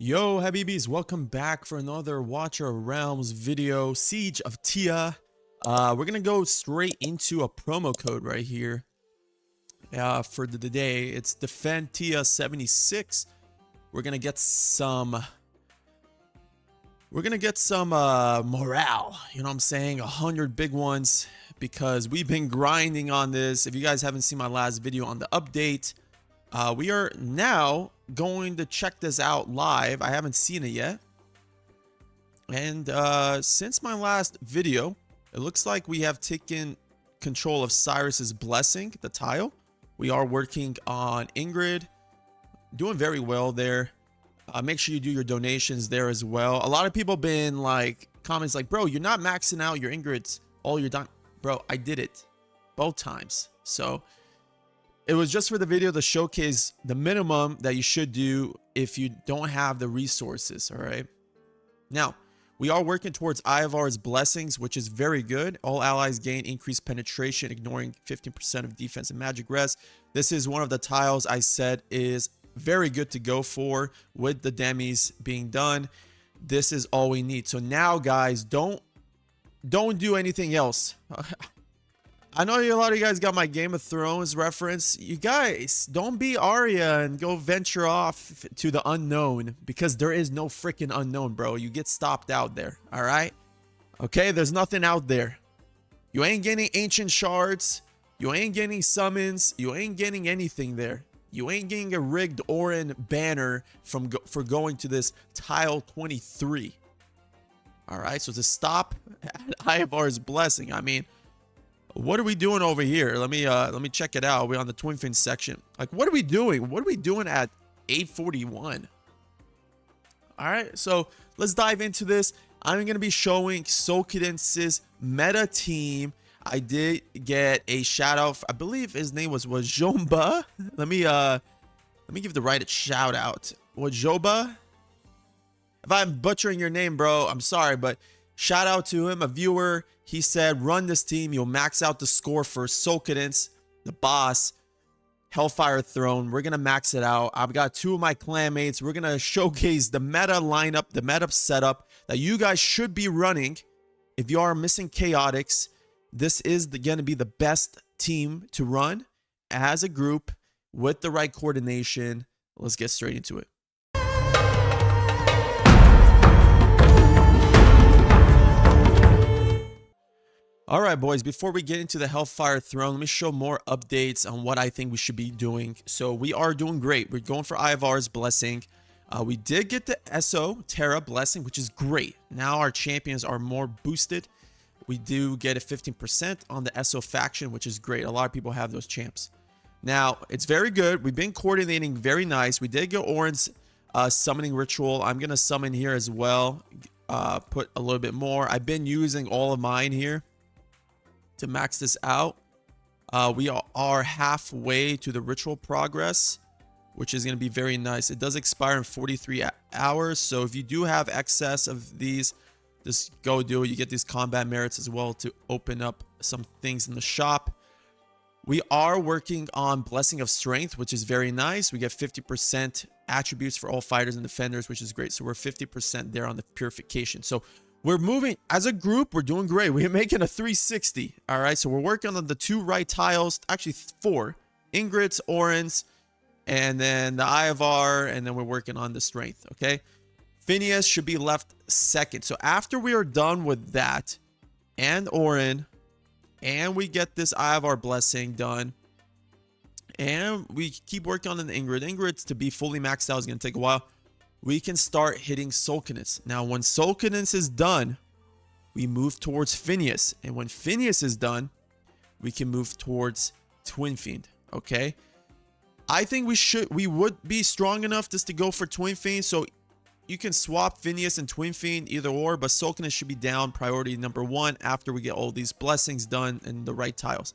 Yo Habibis, welcome back for another Watcher of Realms video, Siege of Tia. We're gonna go straight into a promo code right here for the day. It's Defend Tia 76. We're gonna get some morale, you know what I'm saying? 100 big ones, because we've been grinding on this. If you guys haven't seen my last video on the update, we are now going to check this out live. I haven't seen it yet. And since my last video, it looks like we have taken control of Cyrus's Blessing, the tile. We are working on Ingrid. Doing very well there. Make sure you do your donations there as well. A lot of people been like, comments like, bro, you're not maxing out your Ingrids all your time. Bro, I did it both times. So it was just for the video to showcase the minimum that you should do if you don't have the resources, all right? Now, we are working towards Ivar's Blessings, which is very good. All allies gain increased penetration, ignoring 15% of defense and magic res. This is one of the tiles I said is very good to go for with the demis being done. This is all we need. So now, guys, don't do anything else. I know a lot of you guys got my Game of Thrones reference. You guys, don't be Arya and go venture off to the unknown, because there is no freaking unknown, bro. You get stopped out there, all right? Okay, there's nothing out there. You ain't getting ancient shards. You ain't getting summons. You ain't getting anything there. You ain't getting a rigged Orin banner for going to this tile 23. All right, so to stop at Ivar's Blessing, I mean, what are we doing over here? Let me check it out. We're on the Twin Fin section. Like, what are we doing? What are we doing at 841? All right, so let's dive into this. I'm going to be showing Solcadens' meta team. I did get a shout out. I believe his name was Wajomba. Let me give the right shout out. Wajomba. If I'm butchering your name, bro, I'm sorry, but shout out to him, a viewer. He said, run this team. You'll max out the score for Solcadens, the boss, Hellfire Throne. We're going to max it out. I've got two of my clanmates. We're going to showcase the meta lineup, the meta setup that you guys should be running. If you are missing Chaotix, this is going to be the best team to run as a group with the right coordination. Let's get straight into it. All right, boys, before we get into the Hellfire Throne, let me show more updates on what I think we should be doing. So we are doing great. We're going for Ivar's Blessing. We did get the SO Terra Blessing, which is great. Now our champions are more boosted. We do get a 15% on the SO faction, which is great. A lot of people have those champs. Now, it's very good. We've been coordinating very nice. We did get Orin's summoning ritual. I'm going to summon here as well. Put a little bit more. I've been using all of mine here to max this out. We are halfway to the ritual progress, which is going to be very nice. It does expire in 43 hours, so if you do have excess of these, just go do it. You get these combat merits as well to open up some things in the shop. We are working on Blessing of Strength, which is very nice. We get 50% attributes for all fighters and defenders, which is great. So we're 50% there on the purification. So we're moving as a group. We're doing great. We're making a 360. All right. So we're working on the two right tiles, actually four: Ingrid's, Orin's, and then the Ivar, and then we're working on the strength. Okay. Phineas should be left second. So after we are done with that and Orin, and we get this Ivar Blessing done, and we keep working on the Ingrid. Ingrid's to be fully maxed out is going to take a while. We can start hitting Solcadens. Now, when Solcadens is done, we move towards Phineas. And when Phineas is done, we can move towards Twin Fiend. Okay? I think we would be strong enough just to go for Twin Fiend. So you can swap Phineas and Twin Fiend, either or, but Solcadens should be down priority number one after we get all these blessings done and the right tiles.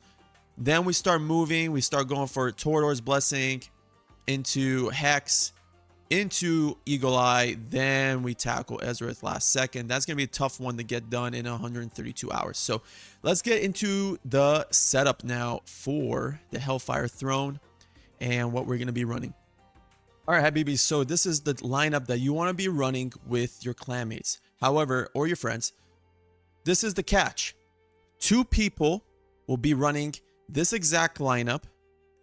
Then we start moving. We start going for Torador's Blessing into Hex, into Eagle Eye. Then we tackle Ezra's last second. That's going to be a tough one to get done in 132 hours. So let's get into the setup now for the Hellfire Throne and what we're going to be running. All right, Habibi. So this is the lineup that you want to be running with your clanmates. However, or your friends. This is the catch. 2 people will be running this exact lineup.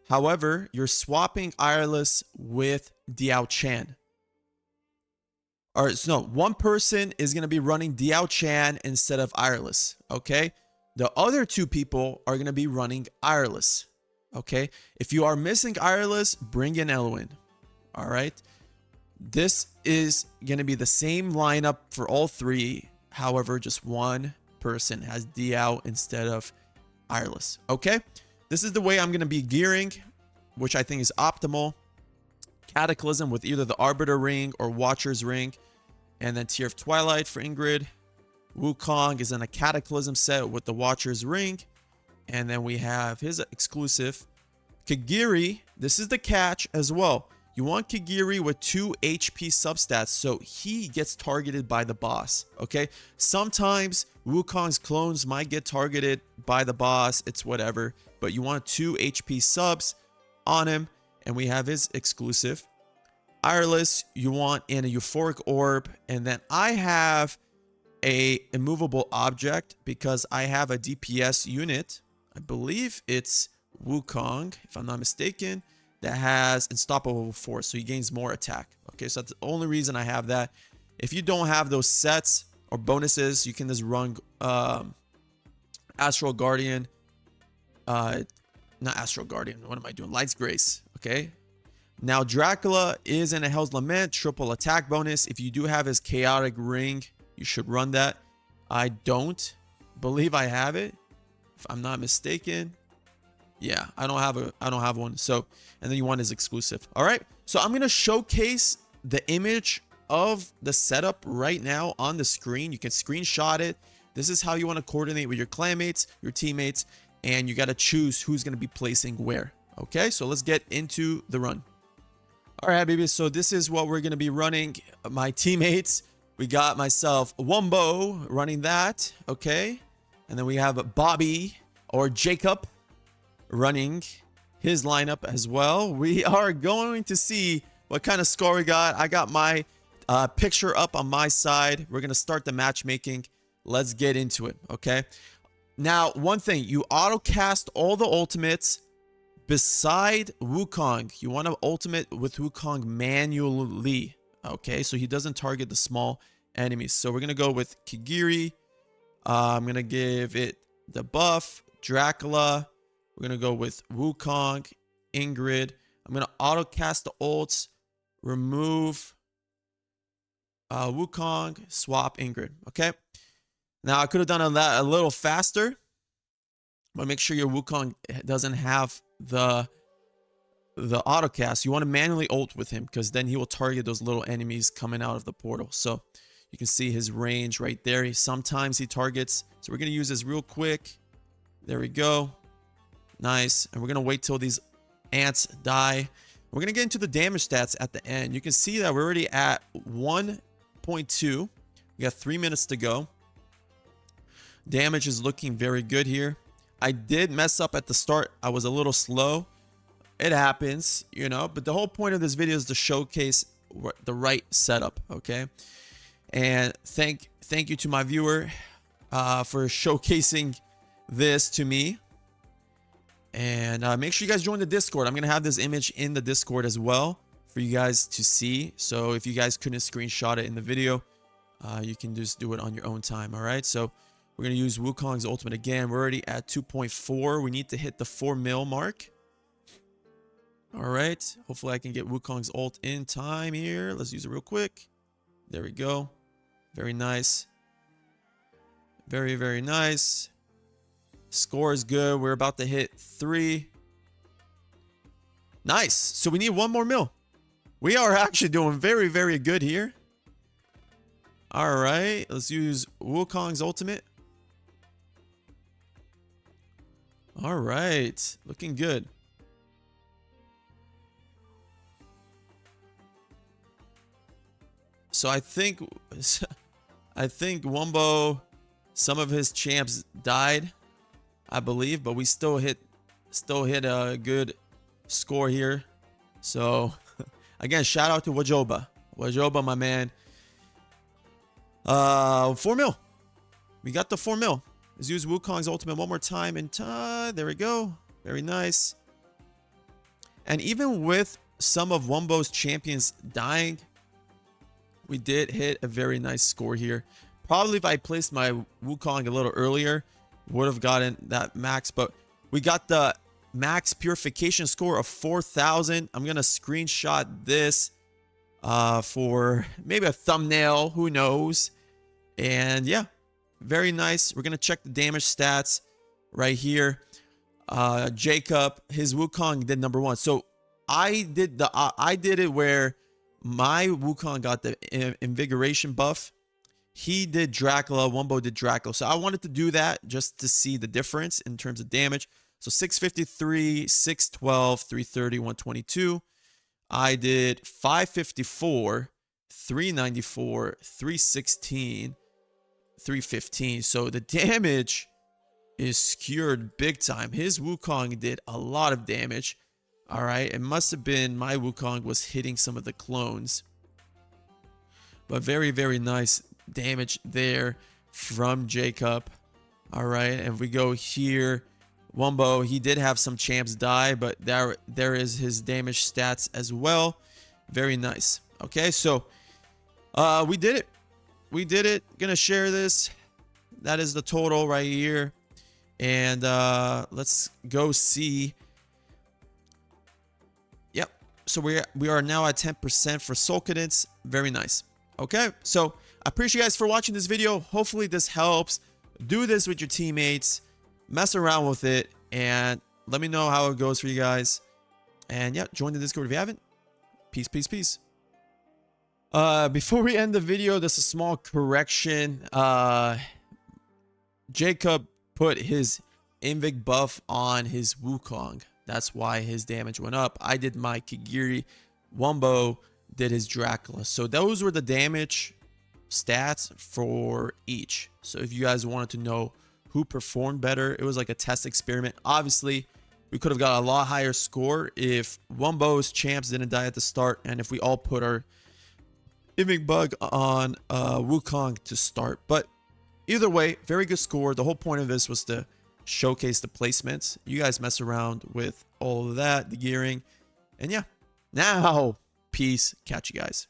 However, you're swapping Ireless with Diao Chan. Or no, one person is going to be running Diao Chan instead of Ireless. Okay. The other 2 people are going to be running Ireless. Okay. If you are missing Ireless, bring in Elwin. All right. This is going to be the same lineup for all 3. However, just one person has Diao instead of Ireless. Okay. This is the way I'm going to be gearing, which I think is optimal. Cataclysm with either the Arbiter Ring or Watcher's Ring. And then Tear of Twilight for Ingrid. Wukong is in a Cataclysm set with the Watcher's Ring. And then we have his exclusive. Kagiri, this is the catch as well. You want Kagiri with 2 HP substats so he gets targeted by the boss. Okay? Sometimes Wukong's clones might get targeted by the boss. It's whatever. But you want 2 HP subs on him. And we have his exclusive. Ireless, you want in a Euphoric Orb. And then I have a immovable object because I have a DPS unit. I believe it's Wukong, if I'm not mistaken, that has Unstoppable Force. So he gains more attack. Okay, so that's the only reason I have that. If you don't have those sets or bonuses, you can just run Astral Guardian. Not Astral Guardian. What am I doing? Light's Grace. Okay. Now, Dracula is in a Hell's Lament. Triple attack bonus. If you do have his Chaotic Ring, you should run that. I don't believe I have it, if I'm not mistaken. Yeah, I don't have one. So, and then you want his exclusive. All right. So I'm going to showcase the image of the setup right now on the screen. You can screenshot it. This is how you want to coordinate with your clanmates, your teammates, and you got to choose who's going to be placing where. Okay, so let's get into the run. All right, baby. So this is what we're going to be running. My teammates, we got myself Wumbo running that. Okay, and then we have Bobby or Jacob running his lineup as well. We are going to see what kind of score we got. I got my picture up on my side. We're going to start the matchmaking. Let's get into it. Okay. Now, one thing, you auto cast all the ultimates beside Wukong. You want to ultimate with Wukong manually. Okay. So he doesn't target the small enemies. So we're going to go with Kagiri. I'm going to give it the buff. Dracula. We're going to go with Wukong, Ingrid. I'm going to auto cast the ults, remove Wukong, swap Ingrid. Okay. Now, I could have done that a little faster, but make sure your Wukong doesn't have the auto cast. You want to manually ult with him because then he will target those little enemies coming out of the portal. So you can see his range right there. Sometimes he targets. So we're going to use this real quick. There we go. Nice. And we're going to wait till these ants die. We're going to get into the damage stats at the end. You can see that we're already at 1.2. We got 3 minutes to go. Damage is looking very good here. I did mess up at the start. I was a little slow. It happens, you know, but the whole point of this video is to showcase the right setup, okay? And thank you to my viewer for showcasing this to me. And make sure you guys join the Discord. I'm going to have this image in the Discord as well for you guys to see. So if you guys couldn't screenshot it in the video, you can just do it on your own time. All right. So we're going to use Wukong's ultimate again. We're already at 2.4. We need to hit the 4 mil mark. All right. Hopefully I can get Wukong's ult in time here. Let's use it real quick. There we go. Very nice. Very, very nice. Score is good. We're about to hit 3. Nice. So we need 1 more mil. We are actually doing very, very good here. All right. Let's use Wukong's ultimate. All right. Looking good. So I think Wumbo, some of his champs died, I believe, but we still hit a good score here. So Again, shout out to Wajoba. Wajoba, my man. 4 mil. We got the 4 mil. Let's use Wukong's ultimate one more time. And there we go. Very nice. And even with some of Wumbo's champions dying, we did hit a very nice score here. Probably if I placed my Wukong a little earlier, would have gotten that max. But we got the max purification score of 4,000. I'm going to screenshot this for maybe a thumbnail. Who knows? And yeah, very nice. We're going to check the damage stats right here. Jacob, his Wukong did number 1. So I did it where my Wukong got the invigoration buff. He did Dracula, Wumbo did Dracula. So I wanted to do that just to see the difference in terms of damage. So 653, 612, 330, 122. I did 554, 394, 316, 315. So the damage is skewed big time. His Wukong did a lot of damage. All right, it must have been my Wukong was hitting some of the clones. But very, very nice damage there from Jacob. All right, and if we go here, Wumbo, he did have some champs die, but there is his damage stats as well. Very nice. Okay, so we did it. We did it. Gonna share this. That is the total right here. And let's go see. Yep. So we are now at 10% for Solcadens. Very nice. Okay. So I appreciate you guys for watching this video. Hopefully this helps. Do this with your teammates. Mess around with it. And let me know how it goes for you guys. And yeah, join the Discord if you haven't. Peace, peace, peace. Before we end the video, there's a small correction. Jacob put his Invig buff on his Wukong. That's why his damage went up. I did my Kigiri. Wumbo did his Dracula. So those were the damage stats for each. So if you guys wanted to know who performed better, it was like a test experiment. Obviously, we could have got a lot higher score if Wumbo's champs didn't die at the start, and if we all put our Invig bug on Wukong to start. But either way, very good score. The whole point of this was to showcase the placements. You guys mess around with all of that, the gearing. And yeah, now, peace. Catch you guys.